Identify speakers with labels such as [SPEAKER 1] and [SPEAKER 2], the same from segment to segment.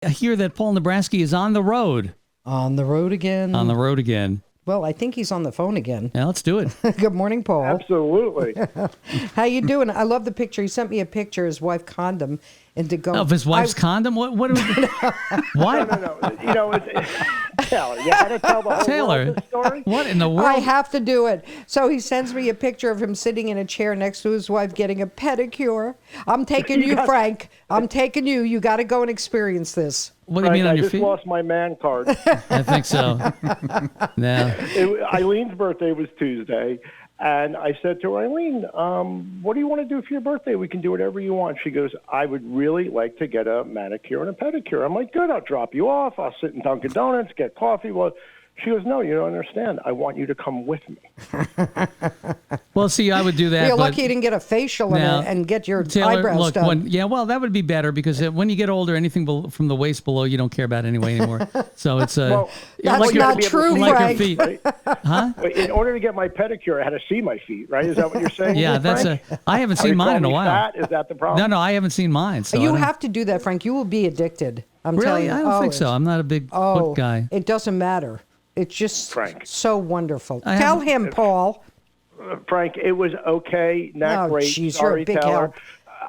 [SPEAKER 1] I hear that Paul Nebrasky is on the road.
[SPEAKER 2] On the road again.
[SPEAKER 1] On the road again.
[SPEAKER 2] Well, I think he's on the phone again.
[SPEAKER 1] Yeah, let's do it.
[SPEAKER 2] Good morning, Paul.
[SPEAKER 3] Absolutely.
[SPEAKER 2] How you doing? I love the picture. He sent me a picture of his wife condom and to go.
[SPEAKER 1] Of his wife's condom? What? What? What?
[SPEAKER 3] No. You know, Taylor, you got to tell the whole world this story.
[SPEAKER 1] What in the world?
[SPEAKER 2] I have to do it. So he sends me a picture of him sitting in a chair next to his wife getting a pedicure. I'm taking you, Frank. I'm taking you. You got to go and experience this.
[SPEAKER 1] What do you mean on your feet?
[SPEAKER 3] I just lost my man card.
[SPEAKER 1] I think so. No.
[SPEAKER 3] Eileen's birthday was Tuesday, and I said to her, Eileen, what do you want to do for your birthday? We can do whatever you want. She goes, I would really like to get a manicure and a pedicure. I'm like, good, I'll drop you off. I'll sit in Dunkin' Donuts, get coffee. Well, she goes, no, you don't understand. I want you to come with me.
[SPEAKER 1] Well, see, I would do that.
[SPEAKER 2] You're lucky you didn't get a facial and get your eyebrows done.
[SPEAKER 1] Well, that would be better because when you get older, anything from the waist below, you don't care about anyway anymore. So it's
[SPEAKER 2] well, that's not true,
[SPEAKER 1] like
[SPEAKER 2] Frank.
[SPEAKER 1] your feet,
[SPEAKER 3] right?
[SPEAKER 1] Huh?
[SPEAKER 3] In order to get my pedicure, I had to see my feet, right? Is that what you're saying?
[SPEAKER 1] Yeah,
[SPEAKER 3] Frank?
[SPEAKER 1] I haven't seen mine in a while.
[SPEAKER 3] Fat? Is that the problem?
[SPEAKER 1] No, I haven't seen mine. So
[SPEAKER 2] you have to do that, Frank. You will be addicted. I'm telling you.
[SPEAKER 1] I don't think so. I'm not a big foot guy.
[SPEAKER 2] It doesn't matter. It's just
[SPEAKER 3] Frank.
[SPEAKER 2] so wonderful. Tell him, Paul.
[SPEAKER 3] Frank, it was okay, not great.
[SPEAKER 2] Geez,
[SPEAKER 3] Sorry,
[SPEAKER 2] you're a big
[SPEAKER 3] Taylor.
[SPEAKER 2] help.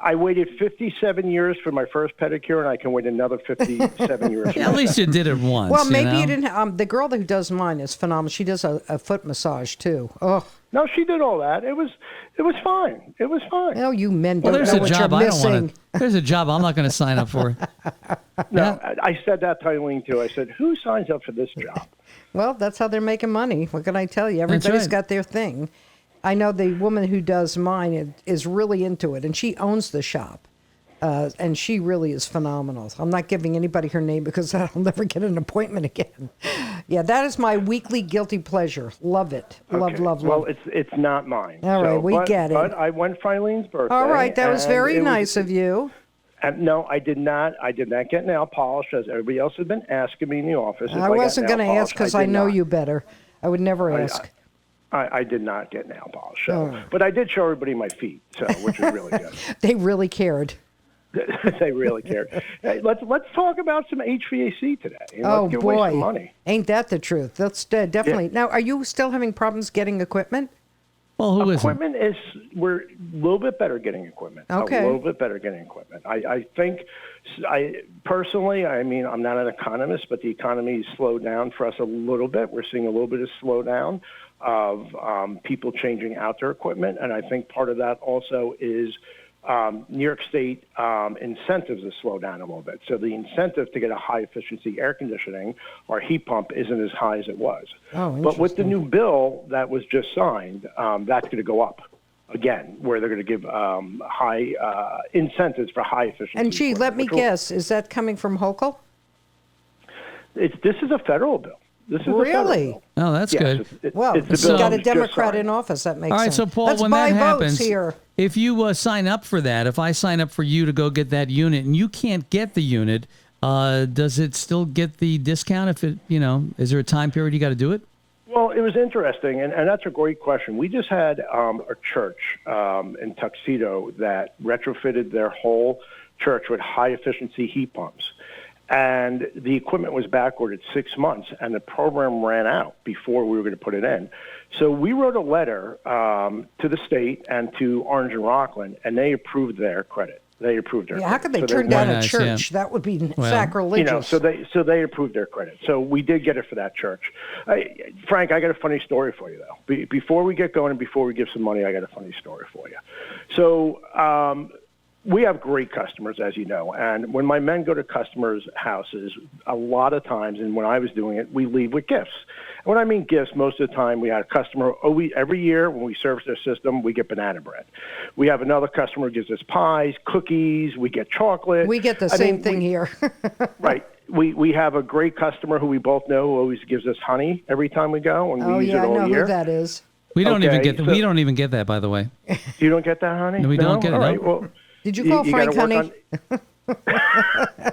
[SPEAKER 3] I waited 57 years for my first pedicure, and I can wait another 57 years.
[SPEAKER 1] At least you did it once.
[SPEAKER 2] Well, maybe
[SPEAKER 1] you
[SPEAKER 2] didn't. The girl who does mine is phenomenal. She does a foot massage too. Oh.
[SPEAKER 3] No, she did all that. It was fine. It was fine.
[SPEAKER 2] No, you men don't
[SPEAKER 1] there's
[SPEAKER 2] know
[SPEAKER 1] a
[SPEAKER 2] what
[SPEAKER 1] job
[SPEAKER 2] you're
[SPEAKER 1] I
[SPEAKER 2] missing.
[SPEAKER 1] don't want to. There's a job I'm not going to sign up for.
[SPEAKER 3] No, I said that to Eileen too. I said, who signs up for this job?
[SPEAKER 2] Well, that's how they're making money. What can I tell you? Everybody's got their thing. I know the woman who does mine is really into it, and she owns the shop. And she really is phenomenal. I'm not giving anybody her name because I'll never get an appointment again. Yeah, that is my weekly guilty pleasure. Love it.
[SPEAKER 3] Okay.
[SPEAKER 2] Love.
[SPEAKER 3] Well, it's not mine.
[SPEAKER 2] All right, we get it.
[SPEAKER 3] But I went for Eileen's birthday.
[SPEAKER 2] All right, that was very nice of you.
[SPEAKER 3] No, I did not. I did not get nail polish, as everybody else had been asking me in the office.
[SPEAKER 2] I wasn't going to ask because I know you better. I would never ask.
[SPEAKER 3] I did not get nail polish, but I did show everybody my feet, which was really good.
[SPEAKER 2] They really cared.
[SPEAKER 3] They really cared. Hey, let's talk about some HVAC today.
[SPEAKER 2] Let's
[SPEAKER 3] give away some money.
[SPEAKER 2] Ain't that the truth? That's definitely. Yeah. Now, are you still having problems getting equipment?
[SPEAKER 1] Well, who
[SPEAKER 3] equipment we're a little bit better getting equipment.
[SPEAKER 2] Okay.
[SPEAKER 3] A little bit better getting equipment. I think, personally, I mean, I'm not an economist, but the economy has slowed down for us a little bit. We're seeing a little bit of slowdown of people changing out their equipment, and I think part of that also is New York State incentives have slowed down a little bit. So the incentive to get a high-efficiency air conditioning or heat pump isn't as high as it was. But with the new bill that was just signed, that's going to go up again, where they're going to give high incentives for high-efficiency.
[SPEAKER 2] And, gee, let me guess, is that coming from Hochul?
[SPEAKER 3] This is a federal bill. This is
[SPEAKER 2] really?
[SPEAKER 1] Oh, that's good.
[SPEAKER 2] Well, you've got a Democrat in office. That makes sense.
[SPEAKER 1] All right, so, Paul,
[SPEAKER 2] Let's
[SPEAKER 1] when
[SPEAKER 2] buy
[SPEAKER 1] that happens,
[SPEAKER 2] votes here.
[SPEAKER 1] If you sign up for that, if I sign up for you to go get that unit and you can't get the unit, does it still get the discount? If it, is there a time period you got to do it?
[SPEAKER 3] Well, it was interesting, and that's a great question. We just had a church in Tuxedo that retrofitted their whole church with high-efficiency heat pumps. And the equipment was backordered 6 months, and the program ran out before we were going to put it in. So we wrote a letter to the state and to Orange and Rockland, and they approved their credit. They approved their credit.
[SPEAKER 2] How could they turn down a church? That would be sacrilegious.
[SPEAKER 3] So they approved their credit. So we did get it for that church. Frank, I got a funny story for you, though. Before we get going and before we give some money, I got a funny story for you. So we have great customers, as you know, and when my men go to customers' houses, a lot of times, and when I was doing it, we leave with gifts. And when I mean gifts, most of the time we had a customer, every year when we service their system, we get banana bread. We have another customer who gives us pies, cookies, we get chocolate.
[SPEAKER 2] We get the same thing here.
[SPEAKER 3] Right. We have a great customer who we both know who always gives us honey every time we go, and we use it all year.
[SPEAKER 2] I know who that is.
[SPEAKER 1] We don't even get we don't even get that, by the way.
[SPEAKER 3] You don't get that, honey?
[SPEAKER 1] No, we don't get it.
[SPEAKER 3] All right, well,
[SPEAKER 2] did you call Frank honey?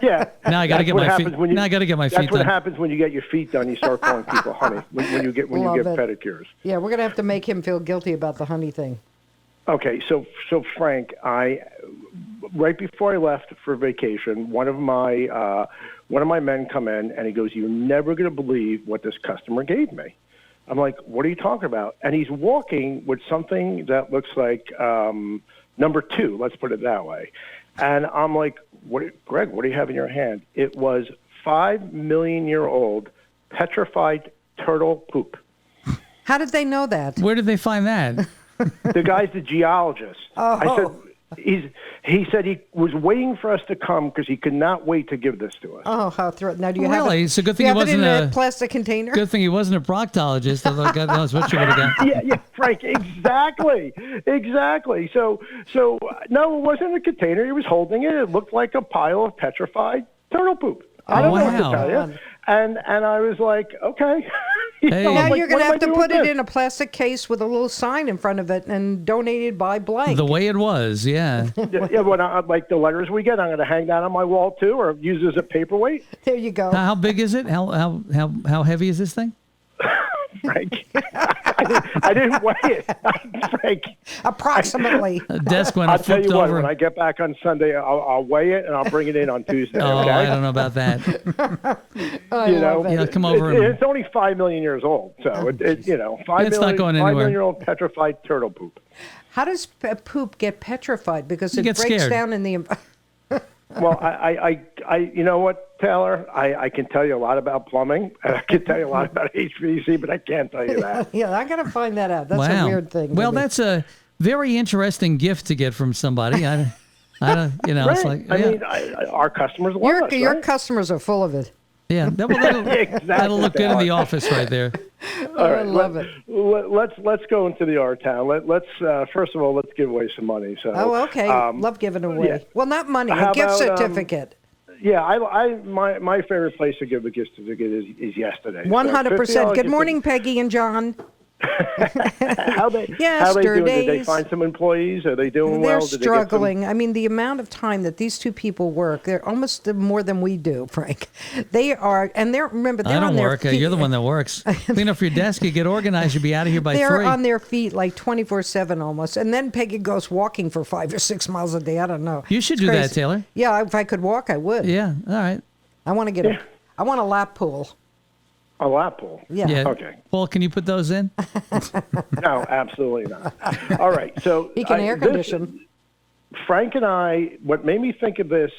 [SPEAKER 3] Yeah.
[SPEAKER 1] Now I got to get my feet. Now I got to get my feet done.
[SPEAKER 3] That's what happens when you get your feet done. You start calling people honey when you get pedicures.
[SPEAKER 2] Yeah, we're gonna have to make him feel guilty about the honey thing.
[SPEAKER 3] Okay, so Frank, right before I left for vacation, one of my men come in and he goes, "You're never going to believe what this customer gave me." I'm like, "What are you talking about?" And he's walking with something that looks like number 2. Let's put it that way. And I'm like, Greg, what do you have in your hand? It was 5-million-year-old petrified turtle poop.
[SPEAKER 2] How did they know that?
[SPEAKER 1] Where did they find that?
[SPEAKER 3] The guy's the geologist.
[SPEAKER 2] Oh.
[SPEAKER 3] I said, he said he was waiting for us to come because he could not wait to give this to us.
[SPEAKER 2] Oh, how thrilled. Now, do you
[SPEAKER 1] Really?
[SPEAKER 2] have it?
[SPEAKER 1] It's a good thing
[SPEAKER 2] you
[SPEAKER 1] he
[SPEAKER 2] have it
[SPEAKER 1] wasn't
[SPEAKER 2] in a plastic container?
[SPEAKER 1] Good thing he wasn't a proctologist. Although God knows what you would have got.
[SPEAKER 3] Yeah, Frank, exactly. So no, it wasn't a container. He was holding it. It looked like a pile of petrified turtle poop. I don't know what to tell you. And I was like, okay.
[SPEAKER 1] Hey.
[SPEAKER 2] Now
[SPEAKER 3] like,
[SPEAKER 2] you're going to have to put it
[SPEAKER 3] this?
[SPEAKER 2] in a plastic case with a little sign in front of it and donated by blank.
[SPEAKER 1] The way it was, yeah.
[SPEAKER 3] Yeah, when like the letters we get, I'm going to hang that on my wall too, or use it as a paperweight.
[SPEAKER 2] There you go.
[SPEAKER 1] How big is it? How heavy is this thing?
[SPEAKER 3] Frank, I didn't weigh it. Frank,
[SPEAKER 2] Approximately.
[SPEAKER 1] A desk when
[SPEAKER 3] I'll
[SPEAKER 1] I
[SPEAKER 3] tell
[SPEAKER 1] flipped
[SPEAKER 3] you what.
[SPEAKER 1] over.
[SPEAKER 3] When I get back on Sunday, I'll weigh it and I'll bring it in on Tuesday.
[SPEAKER 1] Oh,
[SPEAKER 3] okay?
[SPEAKER 1] I don't know about that.
[SPEAKER 2] I
[SPEAKER 3] You
[SPEAKER 2] love
[SPEAKER 3] know,
[SPEAKER 2] it.
[SPEAKER 1] Yeah, come over. And,
[SPEAKER 3] It's only 5 million years old, so it
[SPEAKER 1] It's not
[SPEAKER 3] 5
[SPEAKER 1] going anywhere.
[SPEAKER 3] million-year-old petrified turtle poop.
[SPEAKER 2] How does poop get petrified? Because
[SPEAKER 1] You
[SPEAKER 2] it
[SPEAKER 1] get
[SPEAKER 2] breaks
[SPEAKER 1] scared.
[SPEAKER 2] down in the...
[SPEAKER 3] Well, I you know what, Taylor? I can tell you a lot about plumbing, and I can tell you a lot about HVAC, but I can't tell you that.
[SPEAKER 2] Yeah, I got to find that out. That's
[SPEAKER 1] wow.
[SPEAKER 2] a weird thing.
[SPEAKER 1] Well,
[SPEAKER 2] to me.
[SPEAKER 1] that's a very interesting gift to get from somebody. I don't, it's
[SPEAKER 3] Right.
[SPEAKER 1] like,
[SPEAKER 3] I
[SPEAKER 1] yeah.
[SPEAKER 3] mean, our customers love us,
[SPEAKER 2] your
[SPEAKER 3] right?
[SPEAKER 2] customers are full of it.
[SPEAKER 1] Yeah, that'll
[SPEAKER 3] Exactly.
[SPEAKER 1] look good in the office right there.
[SPEAKER 3] All right,
[SPEAKER 2] I love it.
[SPEAKER 3] Let's go into the art town. Let's first of all, let's give away some money. So
[SPEAKER 2] Oh, okay. Love giving away.
[SPEAKER 3] yeah.
[SPEAKER 2] Well, not money,
[SPEAKER 3] How
[SPEAKER 2] a gift
[SPEAKER 3] about,
[SPEAKER 2] certificate.
[SPEAKER 3] yeah, my favorite place to give a gift certificate is yesterday. So
[SPEAKER 2] 100%.
[SPEAKER 3] $50
[SPEAKER 2] Good
[SPEAKER 3] gift
[SPEAKER 2] morning, Peggy and John.
[SPEAKER 3] How they doing? Did they
[SPEAKER 2] Yesterdays.
[SPEAKER 3] find some employees? Are they doing
[SPEAKER 2] They're
[SPEAKER 3] well? Did they get some-
[SPEAKER 2] struggling. I mean, the amount of time that these two people work, they're almost more than we do, Frank. They are, and remember, they're
[SPEAKER 1] I
[SPEAKER 2] on
[SPEAKER 1] don't
[SPEAKER 2] their
[SPEAKER 1] work.
[SPEAKER 2] feet.
[SPEAKER 1] You're the one that works. Clean up your desk. You get organized. You'll be out of here by
[SPEAKER 2] They're
[SPEAKER 1] 3.
[SPEAKER 2] on their feet like 24/7 almost. And then Peggy goes walking for 5 or 6 miles a day. I don't know.
[SPEAKER 1] You should
[SPEAKER 2] It's
[SPEAKER 1] do that,
[SPEAKER 2] crazy.
[SPEAKER 1] Taylor.
[SPEAKER 2] Yeah, if I could walk, I would.
[SPEAKER 1] Yeah. All right.
[SPEAKER 2] I want to get I want a lap pool.
[SPEAKER 3] A lap pool.
[SPEAKER 2] Yeah.
[SPEAKER 1] Yeah.
[SPEAKER 3] Okay.
[SPEAKER 1] Paul, can you put those in?
[SPEAKER 3] No, absolutely not. All right. So
[SPEAKER 2] He can air condition.
[SPEAKER 3] Frank and I, what made me think of this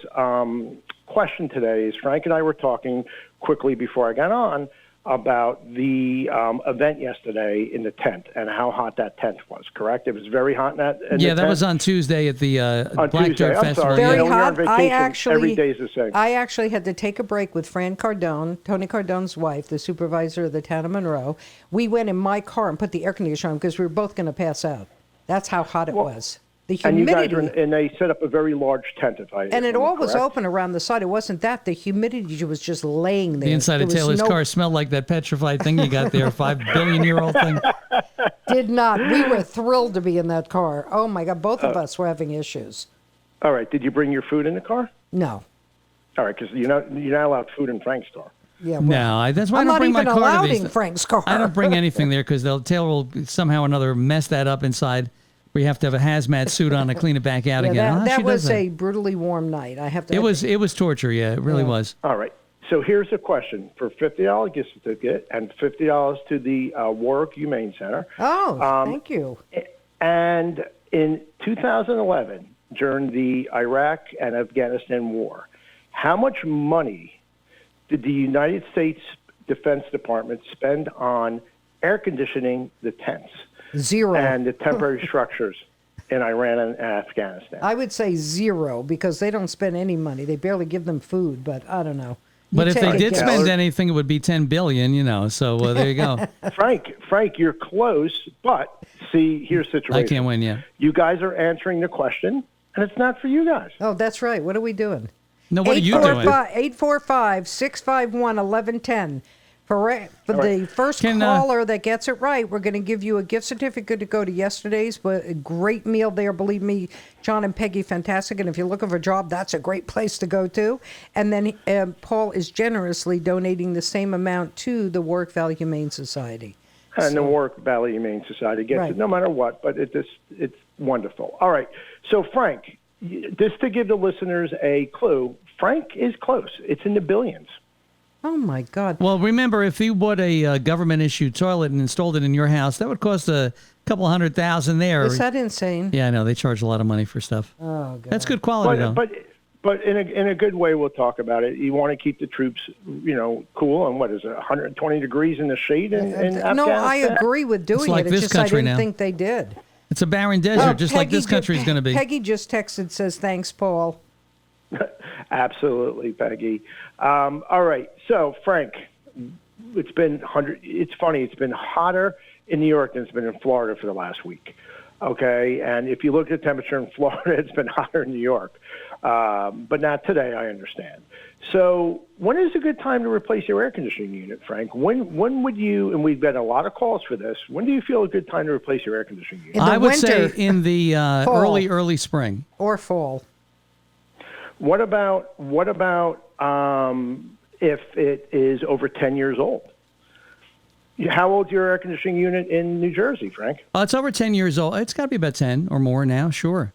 [SPEAKER 3] question today is Frank and I were talking quickly before I got on about the event yesterday in the tent and how hot that tent was, correct? It was very hot in that in
[SPEAKER 1] Yeah,
[SPEAKER 3] the
[SPEAKER 1] that
[SPEAKER 3] tent?
[SPEAKER 1] was on Tuesday at the
[SPEAKER 3] On
[SPEAKER 1] Black
[SPEAKER 3] Tuesday.
[SPEAKER 1] Dirt
[SPEAKER 3] I'm
[SPEAKER 1] Festival.
[SPEAKER 3] sorry.
[SPEAKER 1] Yeah.
[SPEAKER 2] Very
[SPEAKER 3] when you're on
[SPEAKER 2] hot.
[SPEAKER 3] vacation, every day's the same.
[SPEAKER 2] I actually had to take a break with Fran Cardone, Tony Cardone's wife, the supervisor of the town of Monroe. We went in my car and put the air conditioner on because we were both going to pass out. That's how hot it was. The
[SPEAKER 3] And you
[SPEAKER 2] humidity.
[SPEAKER 3] guys and they set up a very large tent,
[SPEAKER 2] and it all was
[SPEAKER 3] correct?
[SPEAKER 2] open around the side. It wasn't that. The humidity was just laying there.
[SPEAKER 1] The inside
[SPEAKER 2] There
[SPEAKER 1] of
[SPEAKER 2] was
[SPEAKER 1] Taylor's
[SPEAKER 2] no-
[SPEAKER 1] car smelled like that petrified thing you got there, 5-billion-year-old thing.
[SPEAKER 2] Did not. We were thrilled to be in that car. Oh, my God. Both of us were having issues.
[SPEAKER 3] All right. Did you bring your food in the car?
[SPEAKER 2] No.
[SPEAKER 3] All right, because you're not allowed food in Frank's car.
[SPEAKER 2] Yeah. Well,
[SPEAKER 1] No, that's why
[SPEAKER 2] I'm
[SPEAKER 1] I don't
[SPEAKER 2] not
[SPEAKER 1] bring my
[SPEAKER 2] even
[SPEAKER 1] car
[SPEAKER 2] allowed
[SPEAKER 1] to these.
[SPEAKER 2] in Frank's car.
[SPEAKER 1] I don't bring anything there because Taylor will somehow or another mess that up inside. We have to have a hazmat suit on to clean it back out
[SPEAKER 2] Yeah,
[SPEAKER 1] again.
[SPEAKER 2] that
[SPEAKER 1] She does
[SPEAKER 2] was a brutally warm night. I have to.
[SPEAKER 1] It was torture. Yeah, it really was.
[SPEAKER 3] All right. So here's a question for $50 gift certificate and $50 to the Warwick Humane Center.
[SPEAKER 2] Oh, thank you.
[SPEAKER 3] And in 2011, during the Iraq and Afghanistan war, how much money did the United States Defense Department spend on air conditioning the tents
[SPEAKER 2] 0.
[SPEAKER 3] and the temporary structures in Iran and Afghanistan?
[SPEAKER 2] I would say 0 because they don't spend any money. They barely give them food, but I don't know.
[SPEAKER 1] But
[SPEAKER 2] You
[SPEAKER 1] if
[SPEAKER 2] take
[SPEAKER 1] they
[SPEAKER 2] a
[SPEAKER 1] did
[SPEAKER 2] guess.
[SPEAKER 1] spend anything, it would be $10 billion. So there you go.
[SPEAKER 3] Frank, you're close, but see, here's the situation.
[SPEAKER 1] I can't win yet.
[SPEAKER 3] You guys are answering the question, and it's not for you guys.
[SPEAKER 2] Oh, that's right. What are we doing?
[SPEAKER 1] No, what are you doing?
[SPEAKER 2] 845-651-1110. For the first caller that gets it right, we're going to give you a gift certificate to go to yesterday's. But a great meal there, believe me, John and Peggy, fantastic. And if you're looking for a job, that's a great place to go to. And then Paul is generously donating the same amount to the Warwick Valley Humane Society.
[SPEAKER 3] And the Warwick Valley Humane Society gets
[SPEAKER 2] Right.
[SPEAKER 3] it no matter what, but it's wonderful. All right. So, Frank, just to give the listeners a clue, Frank is close. It's in the billions.
[SPEAKER 2] Oh, my God.
[SPEAKER 1] Well, remember, if you bought a government-issued toilet and installed it in your house, that would cost a couple $100,000 there.
[SPEAKER 2] Is that insane?
[SPEAKER 1] Yeah, I know. They charge a lot of money for stuff.
[SPEAKER 2] Oh, God.
[SPEAKER 1] That's good quality, though.
[SPEAKER 3] But in a good way, we'll talk about it. You want to keep the troops, cool. And what is it, 120 degrees in the shade in Afghanistan?
[SPEAKER 2] No, I agree with doing
[SPEAKER 1] like
[SPEAKER 2] it.
[SPEAKER 1] this
[SPEAKER 2] It's just I
[SPEAKER 1] country
[SPEAKER 2] didn't
[SPEAKER 1] now.
[SPEAKER 2] think they did.
[SPEAKER 1] It's a barren desert, just like this country is going to be.
[SPEAKER 2] Peggy just texted, says, thanks, Paul.
[SPEAKER 3] Absolutely, Peggy. All right. So, Frank, it's been It's funny. It's been hotter in New York than it's been in Florida for the last week. Okay. And if you look at the temperature in Florida, it's been hotter in New York. But not today, I understand. So when is a good time to replace your air conditioning unit, Frank? When would you, and we've got a lot of calls for this, when do you feel a good time to replace your air conditioning unit?
[SPEAKER 1] I would
[SPEAKER 2] winter.
[SPEAKER 1] say in the early spring.
[SPEAKER 2] Or fall.
[SPEAKER 3] What about if it is over 10 years old? How old is your air conditioning unit in New Jersey, Frank?
[SPEAKER 1] It's over 10 years old. It's got to be about 10 or more now, sure.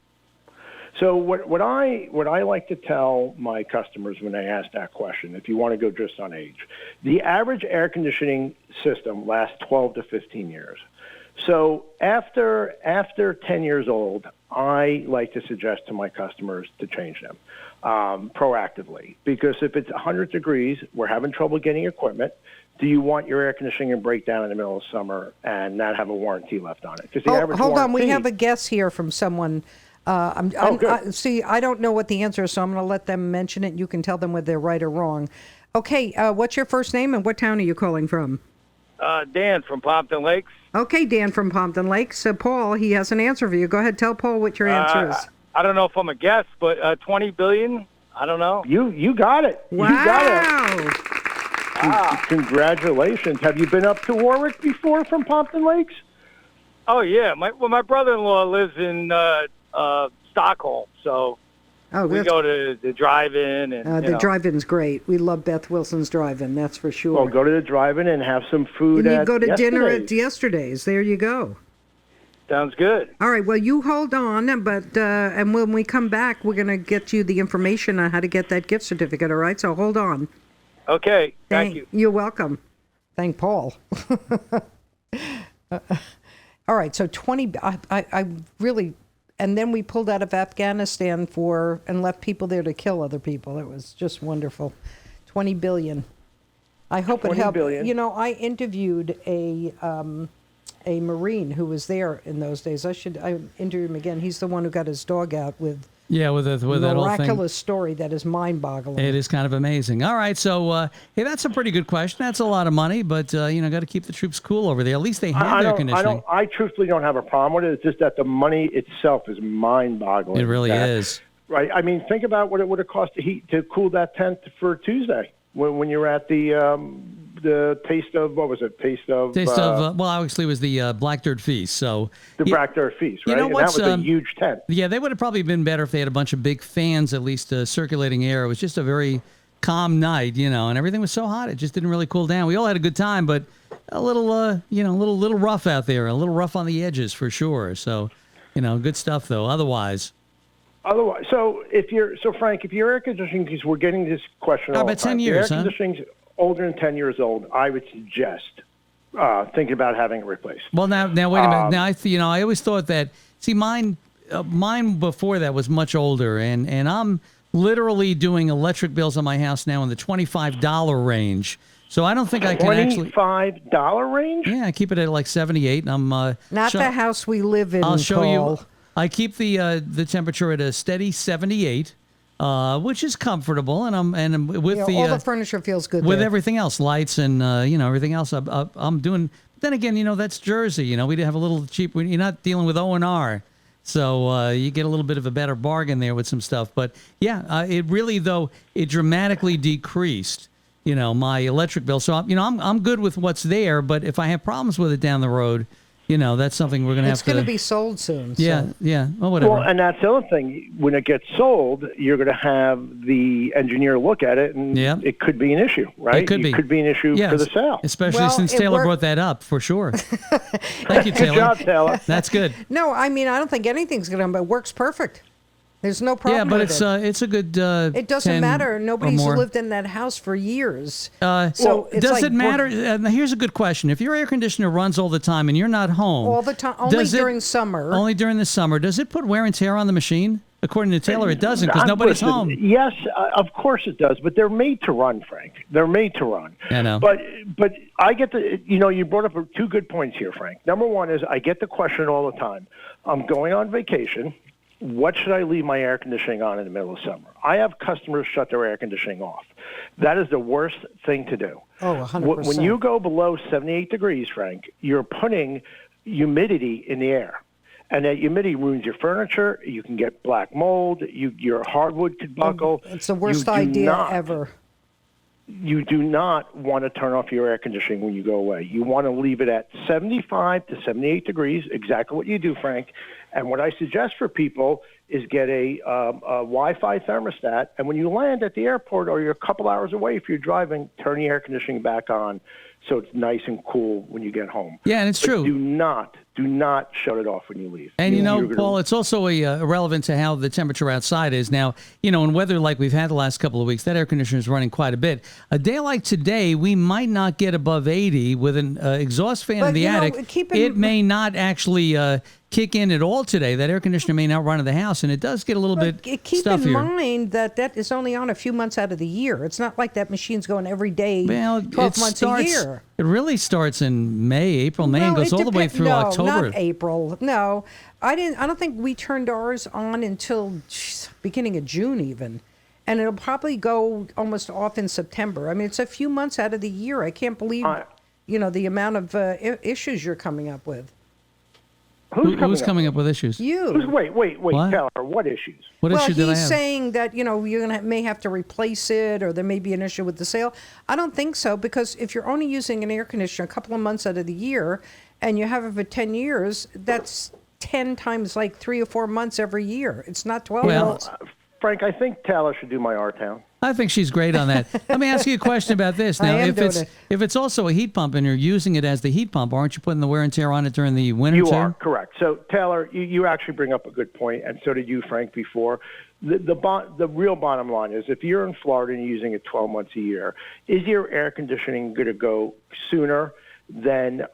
[SPEAKER 3] So what I like to tell my customers when they ask that question, if you want to go just on age, the average air conditioning system lasts 12 to 15 years. So after 10 years old, I like to suggest to my customers to change them proactively, because if it's 100 degrees, we're having trouble getting equipment. Do you want your air conditioning to break down in the middle of summer and not have a warranty left on it? Because the average
[SPEAKER 2] hold on, we
[SPEAKER 3] warranty-
[SPEAKER 2] have a guess here from someone. See, I don't know what the answer is, so I'm going to let them mention it. You can tell them whether they're right or wrong. Okay, what's your first name and what town are you calling from?
[SPEAKER 4] Dan from Pompton Lakes.
[SPEAKER 2] Okay, Dan from Pompton Lakes. So, Paul, he has an answer for you. Go ahead, tell Paul what your answer is.
[SPEAKER 4] I don't know if I'm a guess, but 20 billion? I don't know.
[SPEAKER 3] You got it.
[SPEAKER 2] Wow.
[SPEAKER 3] You got it. Congratulations. Have you been up to Warwick before from Pompton Lakes?
[SPEAKER 4] Oh, yeah. My brother-in-law lives in Stockholm, so we go to the drive-in. And
[SPEAKER 2] the drive-in's great. We love Beth Wilson's drive-in, that's for sure.
[SPEAKER 3] Well, go to the drive-in and have some food
[SPEAKER 2] You go to dinner
[SPEAKER 3] Yesterday's.
[SPEAKER 2] at Yesterday's. There you go.
[SPEAKER 4] Sounds good.
[SPEAKER 2] All right, well, you hold on, but and when we come back, we're going to get you the information on how to get that gift certificate, all right? So hold on.
[SPEAKER 4] Okay, thank you.
[SPEAKER 2] You're welcome. Thank Paul. All right, so 20, I really, and then we pulled out of Afghanistan and left people there to kill other people. It was just wonderful. 20 billion. I hope it helped.
[SPEAKER 3] Billion.
[SPEAKER 2] You know, I interviewed a Marine who was there in those days. I interview him again. He's the one who got his dog out with
[SPEAKER 1] with that whole thing.
[SPEAKER 2] Miraculous story that is mind-boggling.
[SPEAKER 1] It is kind of amazing. All right, so hey, that's a pretty good question. That's a lot of money, but got to keep the troops cool over there. At least they have air conditioning.
[SPEAKER 3] I truthfully don't have a problem with it. It's just that the money itself is mind-boggling.
[SPEAKER 1] It really is.
[SPEAKER 3] Right. I mean, think about what it would have cost to cool that tent for Tuesday when you were at the taste of, what was it? Taste of,
[SPEAKER 1] well, obviously it was the Black Dirt Feast. So
[SPEAKER 3] the Black Dirt Feast, right?
[SPEAKER 1] You know
[SPEAKER 3] and that was a huge tent.
[SPEAKER 1] Yeah, they would have probably been better if they had a bunch of big fans, at least circulating air. It was just a very calm night, and everything was so hot it just didn't really cool down. We all had a good time, but a little, little rough out there, a little rough on the edges for sure. So, good stuff though. Otherwise,
[SPEAKER 3] so Frank, if your air conditioning, because we're getting this question all the
[SPEAKER 1] about
[SPEAKER 3] time.
[SPEAKER 1] 10 years,
[SPEAKER 3] air conditioning's older than 10 years old, I would suggest thinking about having it replaced.
[SPEAKER 1] Well, now wait a minute. Now I always thought that. See, mine before that was much older, and I'm literally doing electric bills on my house now in the $25 range. So I don't think I can actually
[SPEAKER 3] $25 range.
[SPEAKER 1] Yeah, I keep it at like 78, and I'm
[SPEAKER 2] not the house we live in.
[SPEAKER 1] I'll show
[SPEAKER 2] Paul.
[SPEAKER 1] you. I keep the temperature at a steady 78. Which is comfortable, and I'm with
[SPEAKER 2] all the furniture feels good
[SPEAKER 1] with
[SPEAKER 2] there.
[SPEAKER 1] everything else, lights and everything else. I'm doing. Then again, that's Jersey. We have a little cheap. You're not dealing with O&R, so you get a little bit of a better bargain there with some stuff. But yeah, it really it dramatically decreased. My electric bill. So I'm good with what's there. But if I have problems with it down the road, that's something we're going to have to...
[SPEAKER 2] It's going to be sold soon.
[SPEAKER 1] Yeah,
[SPEAKER 2] so.
[SPEAKER 1] yeah. Well, whatever.
[SPEAKER 3] Well, and that's the other thing. When it gets sold, you're going to have the engineer look at it, and it could be an issue, right?
[SPEAKER 1] It could be.
[SPEAKER 3] It could be an issue for the sale.
[SPEAKER 1] Especially since Taylor brought that up, for sure. Thank you, Taylor.
[SPEAKER 3] Good job, Taylor.
[SPEAKER 1] That's good.
[SPEAKER 2] No, I mean, I don't think anything's going to... It works perfect. There's no problem.
[SPEAKER 1] Yeah, but
[SPEAKER 2] with
[SPEAKER 1] it's a good.
[SPEAKER 2] It doesn't
[SPEAKER 1] 10
[SPEAKER 2] matter. Nobody's
[SPEAKER 1] or more.
[SPEAKER 2] lived in that house for years.
[SPEAKER 1] So
[SPEAKER 2] it's
[SPEAKER 1] does
[SPEAKER 2] like
[SPEAKER 1] it matter? Here's a good question. If your air conditioner runs all the time and you're not home
[SPEAKER 2] all the time, only during summer.
[SPEAKER 1] Only during the summer. Does it put wear and tear on the machine? According to Taylor, it doesn't because nobody's home.
[SPEAKER 3] Yes, of course it does, but they're made to run, Frank. They're made to run.
[SPEAKER 1] I know.
[SPEAKER 3] But I get you brought up two good points here, Frank. Number one is I get the question all the time. I'm going on vacation. What should I leave my air conditioning on in the middle of summer? I have customers shut their air conditioning off. That is the worst thing to do.
[SPEAKER 2] Oh, 100%.
[SPEAKER 3] When you go below 78 degrees, Frank, you're putting humidity in the air. And that humidity ruins your furniture. You can get black mold. Your hardwood could buckle.
[SPEAKER 2] It's the worst idea ever.
[SPEAKER 3] You do not want to turn off your air conditioning when you go away. You want to leave it at 75 to 78 degrees, exactly what you do, Frank. And what I suggest for people is get a Wi-Fi thermostat. And when you land at the airport or you're a couple hours away, if you're driving, turn the air conditioning back on so it's nice and cool when you get home.
[SPEAKER 1] Yeah, and it's true.
[SPEAKER 3] Do not shut it off when you leave.
[SPEAKER 1] And Paul, it's also irrelevant to how the temperature outside is. Now, in weather like we've had the last couple of weeks, that air conditioner is running quite a bit. A day like today, we might not get above 80 with an exhaust fan in the attic. It may not actually kick in at all today. That air conditioner may not run in the house, and it does get a little bit
[SPEAKER 2] keep
[SPEAKER 1] stuffier.
[SPEAKER 2] in mind that is only on a few months out of the year. It's not like that machine's going every day, 12 months a year.
[SPEAKER 1] It really starts in April, May, and goes all the way through October.
[SPEAKER 2] Not April. No, I don't think we turned ours on until beginning of June even. And it'll probably go almost off in September. I mean, it's a few months out of the year. I can't believe, the amount of issues you're coming up with.
[SPEAKER 1] Who's coming up with issues?
[SPEAKER 2] You.
[SPEAKER 3] Wait,
[SPEAKER 1] what?
[SPEAKER 3] Taylor, what issues?
[SPEAKER 1] What issue did I have?
[SPEAKER 2] He's saying that, you're may have to replace it or there may be an issue with the sale. I don't think so, because if you're only using an air conditioner a couple of months out of the year and you have it for 10 years, that's 10 times like 3 or 4 months every year. It's not 12 months.
[SPEAKER 3] Frank, I think Taylor should do my R-Town.
[SPEAKER 1] I think she's great on that. Let me ask you a question about this. Now, if it's also a heat pump and you're using it as the heat pump, aren't you putting the wear and tear on it during the winter?
[SPEAKER 3] You are, correct. So, Taylor, you actually bring up a good point, and so did you, Frank, before. The real bottom line is if you're in Florida and you're using it 12 months a year, is your air conditioning going to go sooner than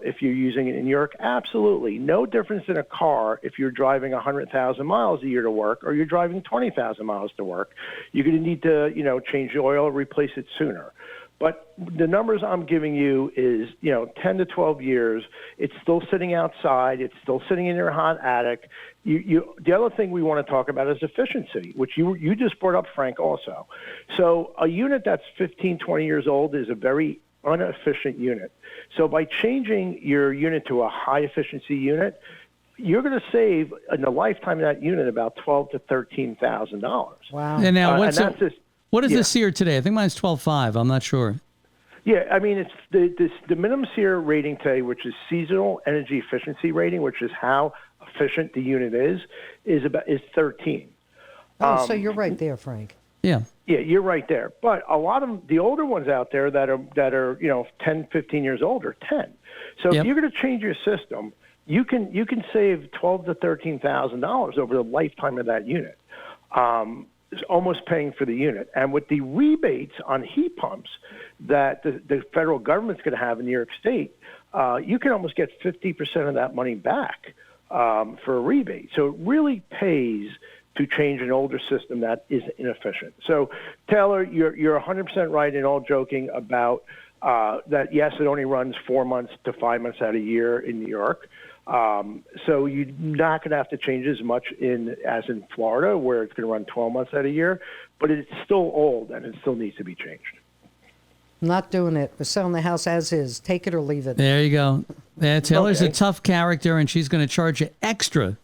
[SPEAKER 3] if you're using it in New York? Absolutely. No difference in a car if you're driving 100,000 miles a year to work or you're driving 20,000 miles to work. You're going to need to, change the oil, replace it sooner. But the numbers I'm giving you is, 10 to 12 years. It's still sitting outside. It's still sitting in your hot attic. The other thing we want to talk about is efficiency, which you just brought up, Frank, also. So a unit that's 15, 20 years old is a very inefficient unit. So by changing your unit to a high efficiency unit, you're going to save in the lifetime of that unit about $12,000 to $13,000.
[SPEAKER 2] Wow!
[SPEAKER 1] And now what is the SEER today? I think mine's 12.5. I'm not sure.
[SPEAKER 3] Yeah, I mean it's the minimum SEER rating today, which is seasonal energy efficiency rating, which is how efficient the unit is 13.
[SPEAKER 2] So you're right there, Frank.
[SPEAKER 1] Yeah.
[SPEAKER 3] Yeah, you're right there. But a lot of the older ones out there that are 10, 15 years old are 10. So if you're going to change your system, you can save $12,000 to $13,000 over the lifetime of that unit. It's almost paying for the unit. And with the rebates on heat pumps that the federal government's going to have in New York State, you can almost get 50% of that money back for a rebate. So it really pays to change an older system that is inefficient. So, Taylor, you're 100% right in all joking about that. Yes, it only runs 4 months to 5 months out of a year in New York. So you're not going to have to change as much as in Florida, where it's going to run 12 months out of a year. But it's still old, and it still needs to be changed.
[SPEAKER 2] Not doing it. We're selling the house as is. Take it or leave it.
[SPEAKER 1] There you go. Yeah, Taylor's a tough character, and she's going to charge you extra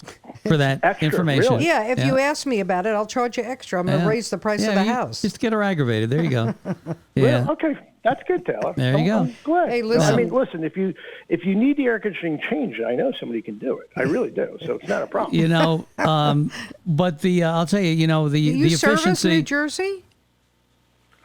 [SPEAKER 1] for that information.
[SPEAKER 3] Really?
[SPEAKER 2] Yeah, if you ask me about it, I'll charge you extra. I'm going to raise the price of the house.
[SPEAKER 1] Just get her aggravated. There you go.
[SPEAKER 3] Yeah. Well, okay. That's good, Taylor.
[SPEAKER 1] There you go.
[SPEAKER 3] I'm glad.
[SPEAKER 2] Hey, listen.
[SPEAKER 3] I mean, listen, if you need the air conditioning changed, I know somebody can do it. I really do. So it's not a problem.
[SPEAKER 1] But I'll tell you, the
[SPEAKER 2] you
[SPEAKER 1] efficiency.
[SPEAKER 2] service New Jersey?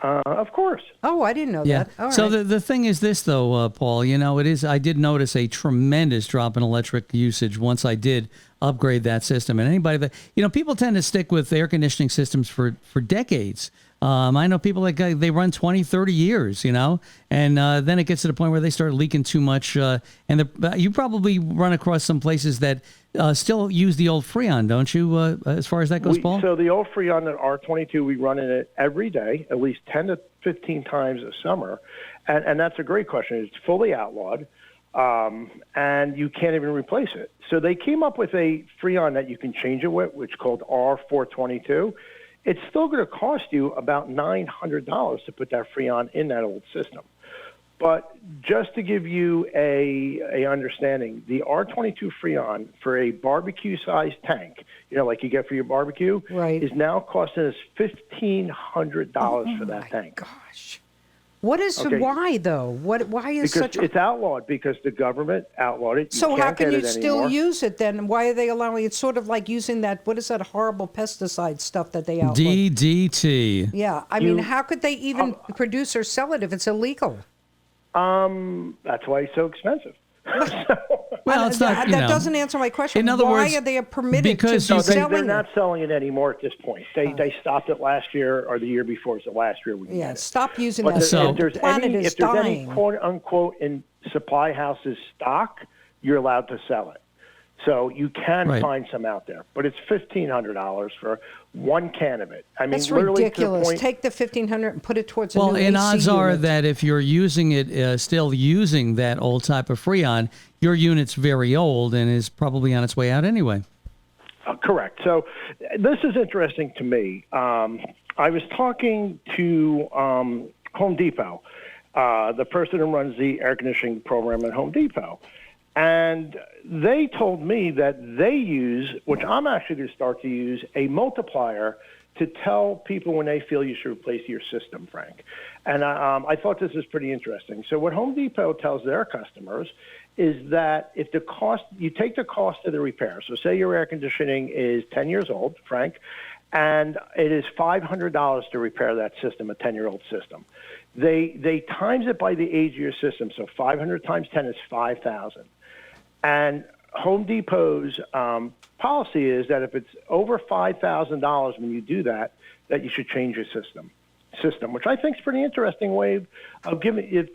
[SPEAKER 3] Of course.
[SPEAKER 2] Oh, I didn't know
[SPEAKER 1] Yeah.
[SPEAKER 2] that. All
[SPEAKER 1] So
[SPEAKER 2] right.
[SPEAKER 1] the thing is this, though, Paul, it is, I did notice a tremendous drop in electric usage once I did upgrade that system. And anybody that, people tend to stick with air conditioning systems for decades. I know people that they run 20, 30 years, and then it gets to the point where they start leaking too much. You probably run across some places that still use the old Freon, don't you, as far as that goes, Paul?
[SPEAKER 3] So the old Freon at R22, we run in it every day, at least 10 to 15 times a summer. And that's a great question. It's fully outlawed, and you can't even replace it. So they came up with a Freon that you can change it with, which is called R422. It's still going to cost you about $900 to put that Freon in that old system. But just to give you a understanding, the R22 Freon for a barbecue-sized tank, like you get for your barbecue,
[SPEAKER 2] right,
[SPEAKER 3] is now costing us $1,500 for that tank.
[SPEAKER 2] Gosh. What is why though? Why is
[SPEAKER 3] because
[SPEAKER 2] such?
[SPEAKER 3] It's outlawed because the government outlawed it.
[SPEAKER 2] So how can you still
[SPEAKER 3] anymore.
[SPEAKER 2] use it then? Why are they allowing? It's sort of like using that. What is that horrible pesticide stuff that they outlawed?
[SPEAKER 1] DDT.
[SPEAKER 2] Yeah, I mean, how could they even produce or sell it if it's illegal?
[SPEAKER 3] That's why it's so expensive.
[SPEAKER 1] Well, it's not.
[SPEAKER 2] That doesn't answer my question.
[SPEAKER 1] In other words,
[SPEAKER 2] why are they permitted
[SPEAKER 1] because
[SPEAKER 2] to be selling
[SPEAKER 3] they're not
[SPEAKER 2] it?
[SPEAKER 3] selling it anymore at this point. They stopped it last year or the year before. So last year we can get it.
[SPEAKER 2] Stop using
[SPEAKER 3] But
[SPEAKER 2] that.
[SPEAKER 1] So-
[SPEAKER 3] if there's
[SPEAKER 2] is
[SPEAKER 3] any
[SPEAKER 2] dying.
[SPEAKER 3] quote unquote in supply houses stock, you're allowed to sell it. So you can
[SPEAKER 1] Right.
[SPEAKER 3] find some out there, but it's $1,500 for one can of it. I mean,
[SPEAKER 2] That's
[SPEAKER 3] literally
[SPEAKER 2] ridiculous.
[SPEAKER 3] To the point,
[SPEAKER 2] Take the $1,500 and put it towards a
[SPEAKER 1] Well,
[SPEAKER 2] new
[SPEAKER 1] and
[SPEAKER 2] AC
[SPEAKER 1] odds are
[SPEAKER 2] unit.
[SPEAKER 1] that if you're using it, still using that old type of Freon, your unit's very old and is probably on its way out anyway.
[SPEAKER 3] Correct. So this is interesting to me. I was talking to Home Depot, the person who runs the air conditioning program at Home Depot. And they told me that they use, which I'm actually going to start to use, a multiplier to tell people when they feel you should replace your system, Frank. And I thought this was pretty interesting. So what Home Depot tells their customers is that if you take the cost of the repair. So say your air conditioning is 10 years old, Frank, and it is $500 to repair that system, a 10-year-old system. They times it by the age of your system. So 500 times 10 is 5,000. And Home Depot's policy is that if it's over $5,000 when you do that, that you should change your system, which I think is a pretty interesting way of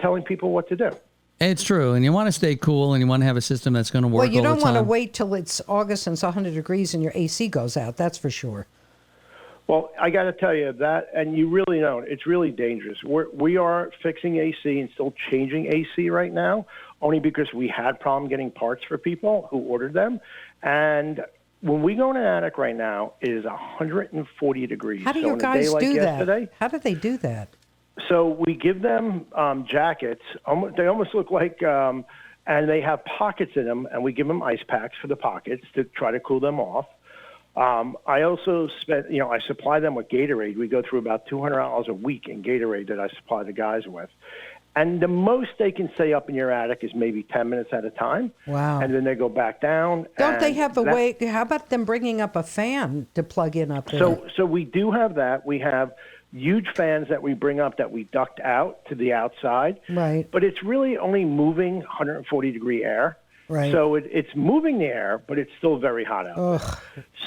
[SPEAKER 3] telling people what to do.
[SPEAKER 1] It's true, and you want to stay cool, and you want to have a system that's going to work all the time.
[SPEAKER 2] Well, you don't want to wait till it's August and it's 100 degrees and your AC goes out. That's for sure.
[SPEAKER 3] Well, I got to tell you that, and you really know, it's really dangerous. We are fixing AC and still changing AC right now, only because we had problem getting parts for people who ordered them. And when we go in an attic right now, it is 140 degrees.
[SPEAKER 2] How do
[SPEAKER 3] so
[SPEAKER 2] your guys do
[SPEAKER 3] yesterday,
[SPEAKER 2] that? How do they do that?
[SPEAKER 3] So we give them jackets. They almost look like, and they have pockets in them, and we give them ice packs for the pockets to try to cool them off. I also I supply them with Gatorade. We go through about $200 a week in Gatorade that I supply the guys with. And the most they can stay up in your attic is maybe 10 minutes at a time.
[SPEAKER 2] Wow.
[SPEAKER 3] And then they go back down.
[SPEAKER 2] Don't they have a way? How about them bringing up a fan to plug in up there?
[SPEAKER 3] So we do have that. We have huge fans that we bring up that we duct out to the outside.
[SPEAKER 2] Right.
[SPEAKER 3] But it's really only moving 140-degree air.
[SPEAKER 2] Right.
[SPEAKER 3] So it's moving the air, but it's still very hot out.
[SPEAKER 2] Ugh.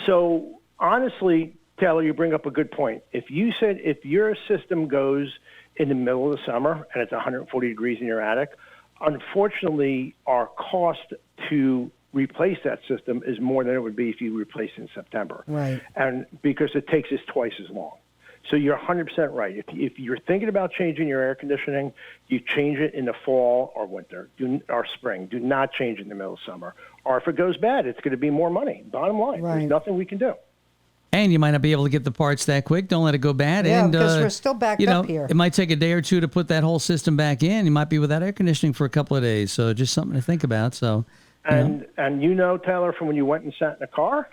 [SPEAKER 3] So honestly, Taylor, you bring up a good point. If your system goes in the middle of the summer and it's 140 degrees in your attic, unfortunately, our cost to replace that system is more than it would be if you replace it in September.
[SPEAKER 2] Right.
[SPEAKER 3] And because it takes us twice as long. So you're 100% right. If you're thinking about changing your air conditioning, you change it in the fall or winter or spring. Do not change it in the middle of summer. Or if it goes bad, it's going to be more money. Bottom line,
[SPEAKER 2] Right.
[SPEAKER 3] There's nothing we can do.
[SPEAKER 1] And you might not be able to get the parts that quick. Don't let it go bad.
[SPEAKER 2] Yeah,
[SPEAKER 1] and,
[SPEAKER 2] because we're still backed up here.
[SPEAKER 1] It might take a day or two to put that whole system back in. You might be without air conditioning for a couple of days. So just something to think about. So.
[SPEAKER 3] And Taylor, from when you went and sat in the car,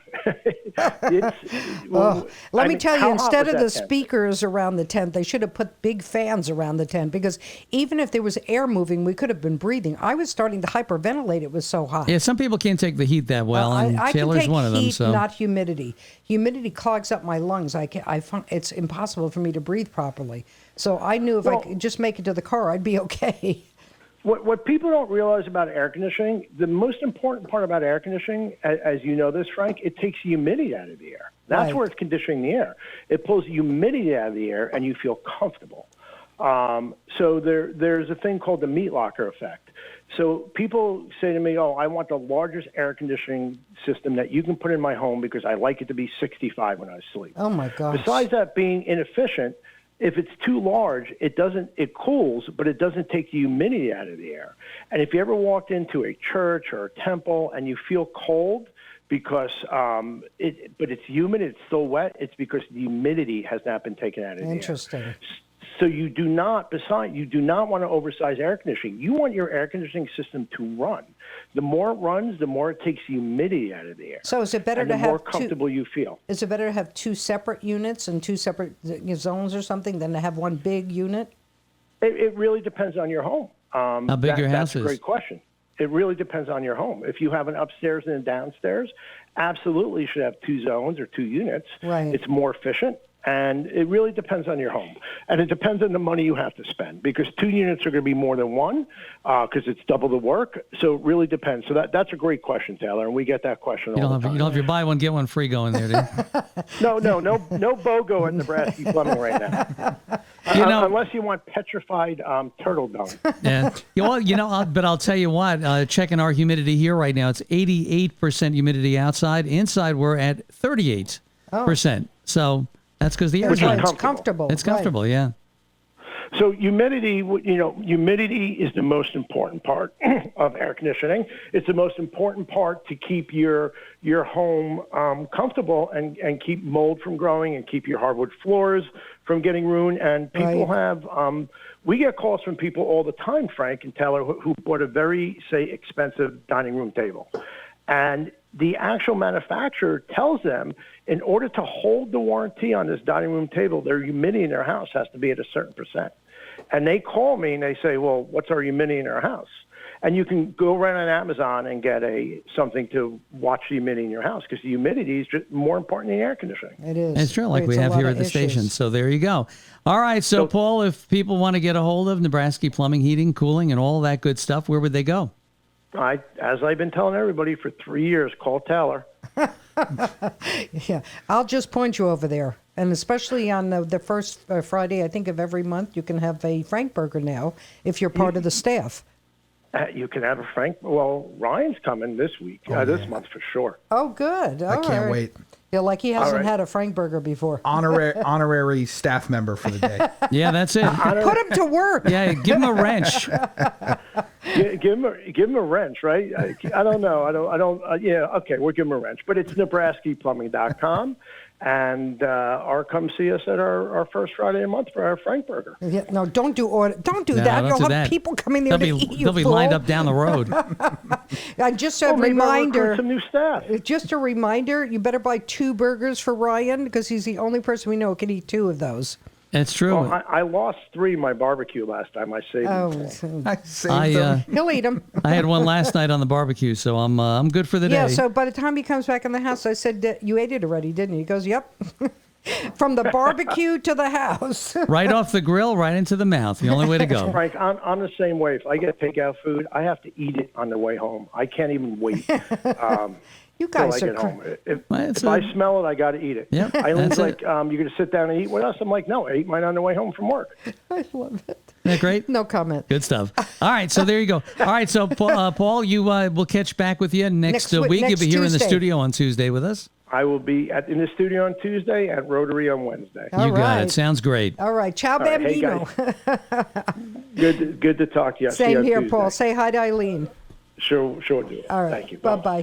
[SPEAKER 2] let me tell you, instead of the
[SPEAKER 3] tent?
[SPEAKER 2] speakers around the tent, they should have put big fans around the tent, because even if there was air moving, we could have been breathing. I was starting to hyperventilate. It was so hot.
[SPEAKER 1] Yeah, some people can't take the heat that well, and
[SPEAKER 2] I can
[SPEAKER 1] Taylor's
[SPEAKER 2] take
[SPEAKER 1] one of them.
[SPEAKER 2] heat,
[SPEAKER 1] So
[SPEAKER 2] not humidity. Humidity clogs up my lungs. I find it's impossible for me to breathe properly. So I knew if I could just make it to the car, I'd be okay.
[SPEAKER 3] What people don't realize about air conditioning, the most important part about air conditioning, as you know this, Frank, it takes humidity out of the air. That's
[SPEAKER 2] Right.
[SPEAKER 3] where it's conditioning the air. It pulls humidity out of the air, and you feel comfortable. So there's a thing called the meat locker effect. So people say to me, oh, I want the largest air conditioning system that you can put in my home because I like it to be 65 when I sleep.
[SPEAKER 2] Oh, my gosh.
[SPEAKER 3] Besides that being inefficient, if it's too large, it cools, but it doesn't take the humidity out of the air. And if you ever walked into a church or a temple and you feel cold because but it's humid, it's still wet, it's because the humidity has not been taken out of the air.
[SPEAKER 2] Interesting.
[SPEAKER 3] So you do not want to oversize air conditioning. You want your air conditioning system to run. The more it runs, the more it takes humidity out of the air.
[SPEAKER 2] So is it better
[SPEAKER 3] and
[SPEAKER 2] to
[SPEAKER 3] the
[SPEAKER 2] have
[SPEAKER 3] more comfortable you feel?
[SPEAKER 2] Is it better to have two separate units and two separate zones or something than to have one big unit?
[SPEAKER 3] It really depends on your home.
[SPEAKER 1] How big your house is?
[SPEAKER 3] That's a great question. It really depends on your home. If you have an upstairs and a downstairs, absolutely you should have two zones or two units.
[SPEAKER 2] Right.
[SPEAKER 3] It's more efficient. And it really depends on your home. And it depends on the money you have to spend because two units are going to be more than one because it's double the work. So it really depends. So that's a great question, Taylor, and we get that question all the time.
[SPEAKER 1] You don't have your buy one, get one free going there, do you?
[SPEAKER 3] No BOGO at Nebrasky Plumbing right now. Unless you want petrified turtle dung.
[SPEAKER 1] Yeah. But I'll tell you what, checking our humidity here right now, it's 88% humidity outside. Inside, we're at 38%. So that's because the air
[SPEAKER 2] It's comfortable.
[SPEAKER 1] It's comfortable,
[SPEAKER 2] right.
[SPEAKER 1] Yeah.
[SPEAKER 3] So humidity is the most important part of air conditioning. It's the most important part to keep your home comfortable and keep mold from growing and keep your hardwood floors from getting ruined. And people have we get calls from people all the time, Frank and Taylor, who bought a very, say, expensive dining room table. And the actual manufacturer tells them in order to hold the warranty on this dining room table, their humidity in their house has to be at a certain percent. And they call me and they say, well, what's our humidity in our house? And you can go right on Amazon and get something to watch the humidity in your house because the humidity is just more important than the air conditioning.
[SPEAKER 2] It is.
[SPEAKER 1] It's true, like we have here at the station. So there you go. All right. So Paul, if people want to get a hold of Nebrasky Plumbing, Heating, Cooling, and all that good stuff, where would they go?
[SPEAKER 3] As I've been telling everybody for 3 years, call Taylor.
[SPEAKER 2] Yeah, I'll just point you over there. And especially on the first Friday, I think, of every month, you can have a Frank burger now if you're part of the staff.
[SPEAKER 3] You can have a Frank. Well, Ryan's coming this week, this month for sure.
[SPEAKER 2] Oh, good.
[SPEAKER 5] I can't wait.
[SPEAKER 2] Yeah, like he hasn't had a Frank burger before.
[SPEAKER 5] Honorary staff member for the day.
[SPEAKER 1] Yeah, that's it.
[SPEAKER 2] Put him to work.
[SPEAKER 1] Yeah, give him a wrench.
[SPEAKER 3] Give him a wrench, right? I don't know. Yeah, okay, we'll give him a wrench. But it's NebraskyPlumbing.com. And or come see us at our first Friday a month for our Frank burger.
[SPEAKER 2] Yeah, no, don't do that.
[SPEAKER 1] Don't
[SPEAKER 2] You'll
[SPEAKER 1] do
[SPEAKER 2] have
[SPEAKER 1] that.
[SPEAKER 2] people coming there to eat you.
[SPEAKER 1] They'll be lined up down the road.
[SPEAKER 2] And just a
[SPEAKER 3] maybe I'll
[SPEAKER 2] reminder,
[SPEAKER 3] recruit some new staff.
[SPEAKER 2] Just a reminder, you better buy 2 burgers for Ryan because he's the only person we know who can eat 2 of those.
[SPEAKER 1] It's true.
[SPEAKER 3] Well, I lost 3 in my barbecue last time. I saved them.
[SPEAKER 5] I saved them.
[SPEAKER 2] He'll eat them.
[SPEAKER 1] I had one last night on the barbecue, so I'm good for the day.
[SPEAKER 2] Yeah, so by the time he comes back in the house, I said, you ate it already, didn't you? He goes, yep. From the barbecue to the house.
[SPEAKER 1] Right off the grill, right into the mouth. The only way to go.
[SPEAKER 3] Frank, I'm the same way. If I get takeout food, I have to eat it on the way home. I can't even wait.
[SPEAKER 2] You guys
[SPEAKER 3] till I
[SPEAKER 2] are
[SPEAKER 3] get home. If I smell it, I got to eat it.
[SPEAKER 1] Yep,
[SPEAKER 3] Eileen's like, you're going to sit down and eat with us? I'm like, no, I ate mine on the way home from work.
[SPEAKER 2] I love it.
[SPEAKER 1] Isn't that great?
[SPEAKER 2] No comment.
[SPEAKER 1] Good stuff. All right, so there you go. All right, so Paul, you we'll catch back with you next week. You'll be here in the studio on Tuesday with us.
[SPEAKER 3] I will be in the studio on Tuesday, at Rotary on Wednesday.
[SPEAKER 2] All
[SPEAKER 1] you got
[SPEAKER 2] right.
[SPEAKER 1] it. Sounds great.
[SPEAKER 2] All right. Ciao, Bambino.
[SPEAKER 3] Good to talk to you.
[SPEAKER 2] Same here, Paul. Say hi to Eileen.
[SPEAKER 3] Sure do.
[SPEAKER 2] All right.
[SPEAKER 3] Thank you.
[SPEAKER 2] Bye-bye.